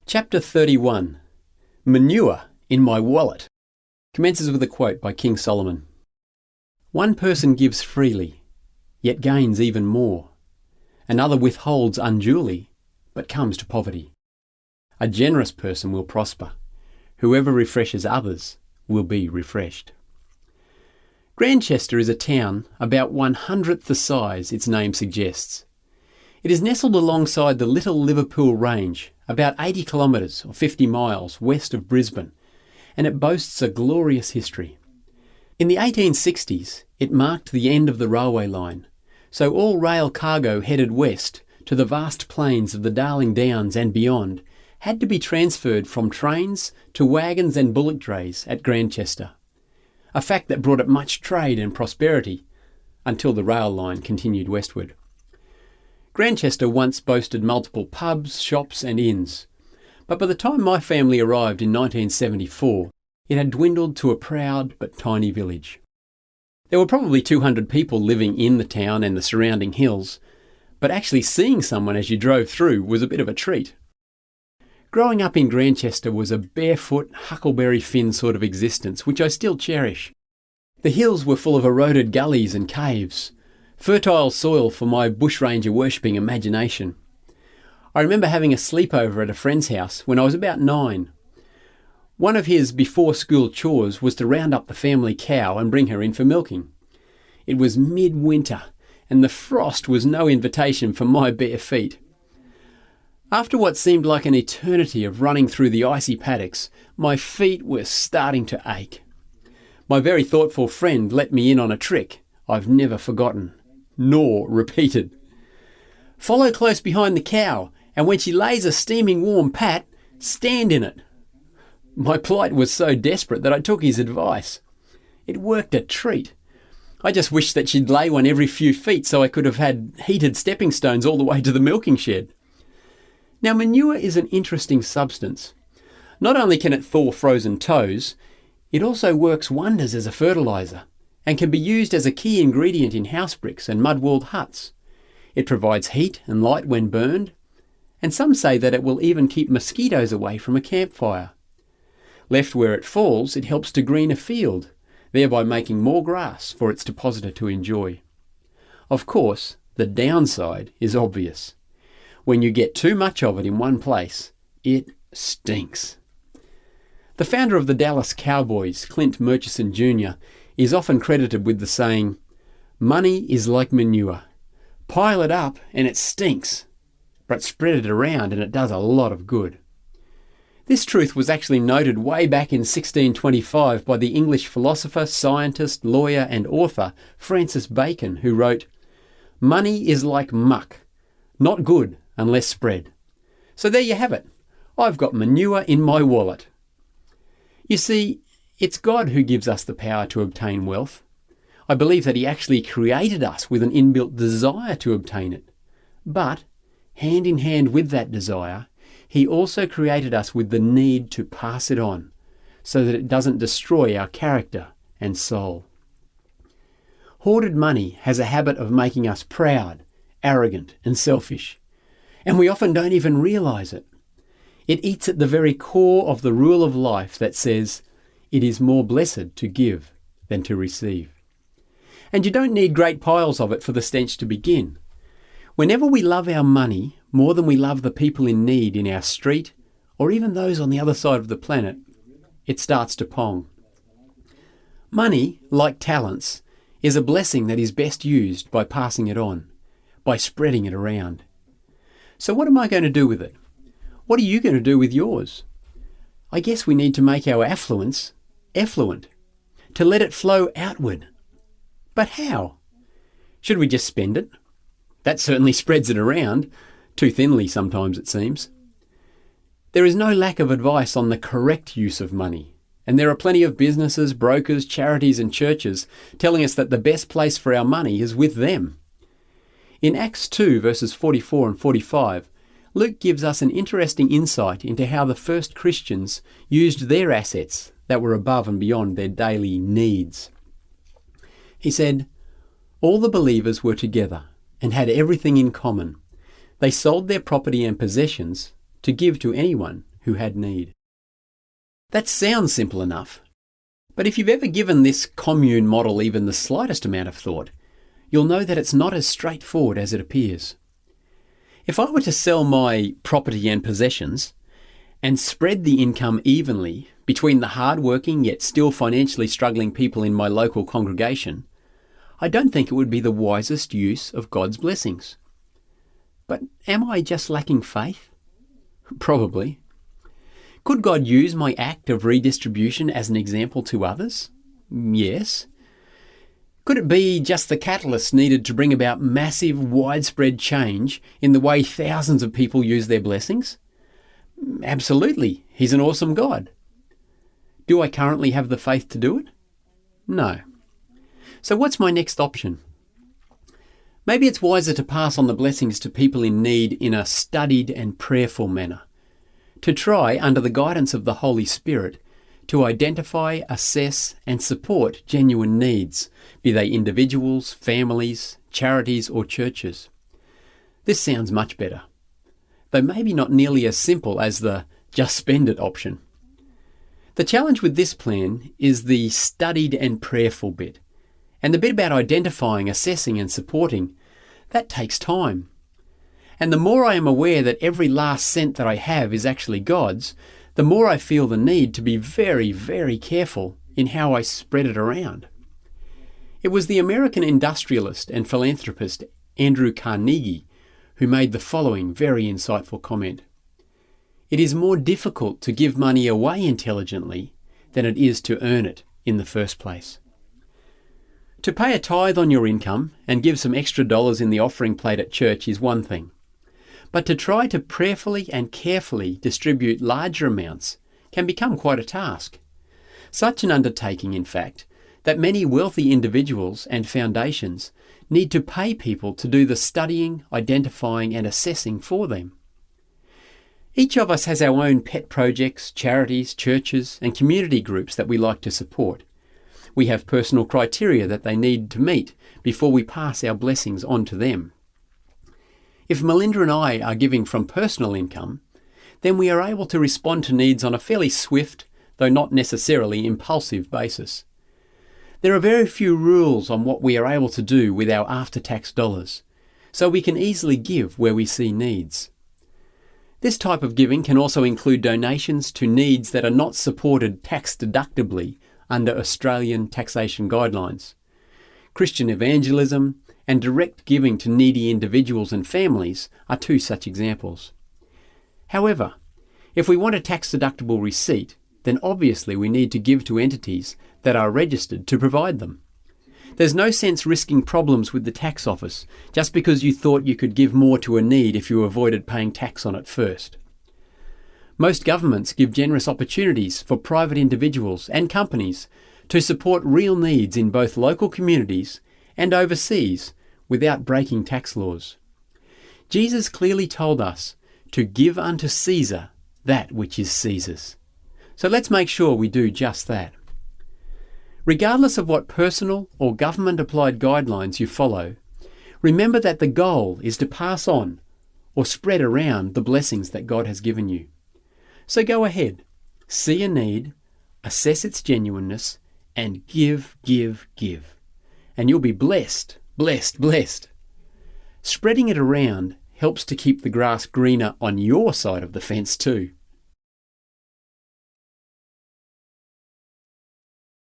Chapter 31. Manure in my wallet commences with a quote by King Solomon. One person gives freely, yet gains even more. Another withholds unduly, but comes to poverty. A generous person will prosper. Whoever refreshes others will be refreshed. Grantchester is a town about 1/100th the size its name suggests. It is nestled alongside the Little Liverpool Range, about 80 kilometres or 50 miles west of Brisbane, and it boasts a glorious history. In the 1860s, it marked the end of the railway line, so all rail cargo headed west to the vast plains of the Darling Downs and beyond had to be transferred from trains to wagons and bullock drays at Grantchester, a fact that brought it much trade and prosperity until the rail line continued westward. Grantchester once boasted multiple pubs, shops and inns, but by the time my family arrived in 1974, it had dwindled to a proud but tiny village. There were probably 200 people living in the town and the surrounding hills, but actually seeing someone as you drove through was a bit of a treat. Growing up in Grantchester was a barefoot, Huckleberry Finn sort of existence, which I still cherish. The hills were full of eroded gullies and caves, fertile soil for my bushranger worshipping imagination. I remember having a sleepover at a friend's house when I was about 9. One of his before-school chores was to round up the family cow and bring her in for milking. It was mid-winter, and the frost was no invitation for my bare feet. After what seemed like an eternity of running through the icy paddocks, my feet were starting to ache. My very thoughtful friend let me in on a trick I've never forgotten, nor repeated. Follow close behind the cow, and when she lays a steaming warm pat, stand in it. My plight was so desperate that I took his advice. It worked a treat. I just wished that she'd lay one every few feet so I could have had heated stepping stones all the way to the milking shed. Now, manure is an interesting substance. Not only can it thaw frozen toes, it also works wonders as a fertiliser and can be used as a key ingredient in house bricks and mud-walled huts. It provides heat and light when burned, and some say that it will even keep mosquitoes away from a campfire. Left where it falls, it helps to green a field, thereby making more grass for its depositor to enjoy. Of course, the downside is obvious. When you get too much of it in one place, it stinks. The founder of the Dallas Cowboys, Clint Murchison Jr., is often credited with the saying, "Money is like manure. Pile it up and it stinks, but spread it around and it does a lot of good." This truth was actually noted way back in 1625 by the English philosopher, scientist, lawyer and author Francis Bacon, who wrote, "Money is like muck, not good unless spread." So there you have it. I've got manure in my wallet. You see, it's God who gives us the power to obtain wealth. I believe that he actually created us with an inbuilt desire to obtain it. But, hand in hand with that desire, he also created us with the need to pass it on, so that it doesn't destroy our character and soul. Hoarded money has a habit of making us proud, arrogant and selfish, and we often don't even realise it. It eats at the very core of the rule of life that says, it is more blessed to give than to receive. And you don't need great piles of it for the stench to begin. Whenever we love our money more than we love the people in need in our street, or even those on the other side of the planet, it starts to pong. Money, like talents, is a blessing that is best used by passing it on, by spreading it around. So what am I going to do with it? What are you going to do with yours? I guess we need to make our affluence effluent, to let it flow outward. But how? Should we just spend it? That certainly spreads it around, too thinly sometimes it seems. There is no lack of advice on the correct use of money, and there are plenty of businesses, brokers, charities and churches telling us that the best place for our money is with them. In Acts 2 verses 44 and 45, Luke gives us an interesting insight into how the first Christians used their assets that were above and beyond their daily needs. He said, "All the believers were together and had everything in common. They sold their property and possessions to give to anyone who had need. That sounds simple enough, but if you've ever given this commune model even the slightest amount of thought, you'll know that it's not as straightforward as it appears. If I were to sell my property and possessions and spread the income evenly between the hard-working yet still financially struggling people in my local congregation, I don't think it would be the wisest use of God's blessings. But am I just lacking faith? Probably. Could God use my act of redistribution as an example to others? Yes. Could it be just the catalyst needed to bring about massive, widespread change in the way thousands of people use their blessings? Absolutely. He's an awesome God. Do I currently have the faith to do it? No. So what's my next option? Maybe it's wiser to pass on the blessings to people in need in a studied and prayerful manner. To try, under the guidance of the Holy Spirit, to identify, assess and support genuine needs, be they individuals, families, charities or churches. This sounds much better, though maybe not nearly as simple as the just spend it option. The challenge with this plan is the studied and prayerful bit, and the bit about identifying, assessing and supporting, that takes time. And the more I am aware that every last cent that I have is actually God's, the more I feel the need to be very, very careful in how I spread it around. It was the American industrialist and philanthropist Andrew Carnegie who made the following very insightful comment. It is more difficult to give money away intelligently than it is to earn it in the first place. To pay a tithe on your income and give some extra dollars in the offering plate at church is one thing. But to try to prayerfully and carefully distribute larger amounts can become quite a task. Such an undertaking, in fact, that many wealthy individuals and foundations need to pay people to do the studying, identifying and assessing for them. Each of us has our own pet projects, charities, churches and community groups that we like to support. We have personal criteria that they need to meet before we pass our blessings on to them. If Melinda and I are giving from personal income, then we are able to respond to needs on a fairly swift, though not necessarily impulsive basis. There are very few rules on what we are able to do with our after-tax dollars, so we can easily give where we see needs. This type of giving can also include donations to needs that are not supported tax-deductibly under Australian taxation guidelines. Christian evangelism and direct giving to needy individuals and families are two such examples. However, if we want a tax-deductible receipt, then obviously we need to give to entities that are registered to provide them. There's no sense risking problems with the tax office just because you thought you could give more to a need if you avoided paying tax on it first. Most governments give generous opportunities for private individuals and companies to support real needs in both local communities and overseas without breaking tax laws. Jesus clearly told us to give unto Caesar that which is Caesar's. So let's make sure we do just that. Regardless of what personal or government-applied guidelines you follow, remember that the goal is to pass on or spread around the blessings that God has given you. So go ahead, see a need, assess its genuineness, and give. And you'll be blessed. Spreading it around helps to keep the grass greener on your side of the fence too.